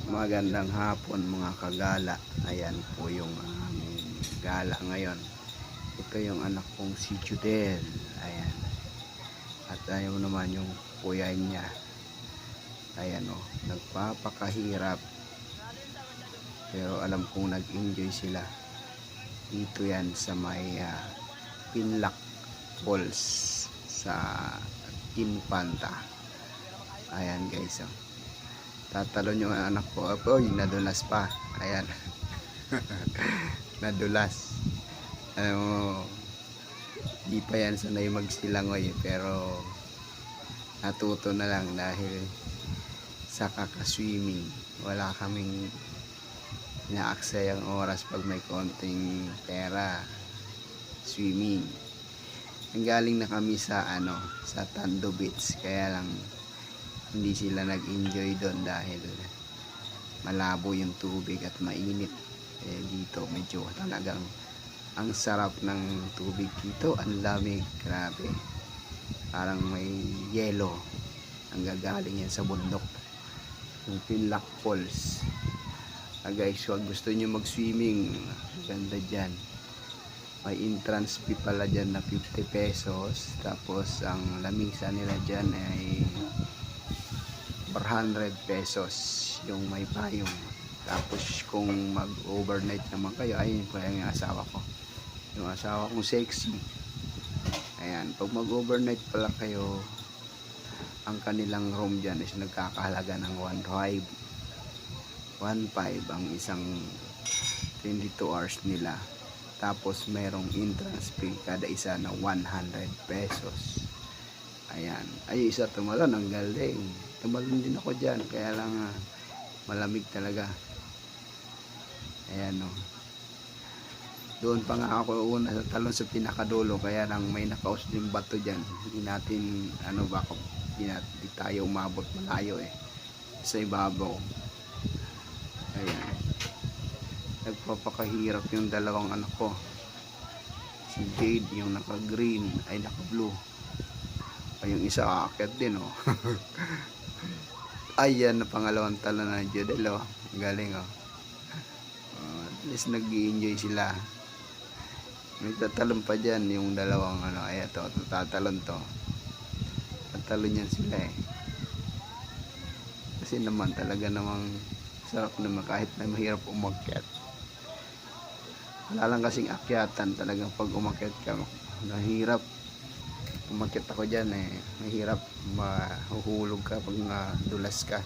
Magandang hapon mga kagala. Ayan po yung aming gala ngayon. Ito yung anak kong si Judel. Ayan. At ayaw naman yung kuya niya. Ayan o. Nagpapakahirap. Pero alam kong nag-enjoy sila. Dito yan sa may Pinlac Falls sa Infanta. Ayan guys o. Tatalon yung anak ko. Oy, nadulas pa. Ayan. Nadulas. Di pa yan sanay magsilangoy. Pero natuto na lang dahil sa kakaswimming. Wala kaming inaaksayang oras pag may konting pera. Swimming. Nanggaling na kami sa sa Tando Beach. Kaya lang hindi sila nag-enjoy doon dahil malabo yung tubig at mainit. Dito medyo talagang ang sarap ng tubig dito, ang lamig, grabe, parang may yelo ang gagaling yan sa bundok, yung Pinlac Falls. Guys, wag gusto nyo mag swimming, ganda dyan, may entrance fee pala dyan na 50 pesos, tapos ang lamisa nila dyan ay 400 pesos yung may payong. Tapos kung mag overnight naman kayo, ayun po yung asawa ko, yung asawa kong sexy. Ayan, pag mag overnight pala kayo, ang kanilang room dyan is nagkakahalaga ng 1.5 ang isang 22 hours nila. Tapos mayroong entrance fee kada isa na 100 pesos. Ayan, ay isa tumalon, ang galing. Tumalon din ako dyan, kaya lang malamig talaga. Ayan o. Doon pa nga ako una sa talon sa pinakadulo, kaya lang may nakaus din bato dyan. Hindi natin, baka di tayo umabot malayo sa ibabaw. Ayan. Nagpapakahirap yung dalawang anak ko. Si Jade, yung naka green, ay naka blue. Ay, yung isa aakyat din Ayan na pangalawang talon na Judel galing at least nag-i-enjoy sila. May tatalon pa dyan yung dalawang ay ito, tatalon to. Tatalon yan sila kasi naman talaga namang sarap naman kahit na mahirap umakyat. Wala lang kasing akyatan, talagang pag umakyat ka nahirap. Umakyat ako dyan mahirap, mahuhulog ka pag nadulas ka.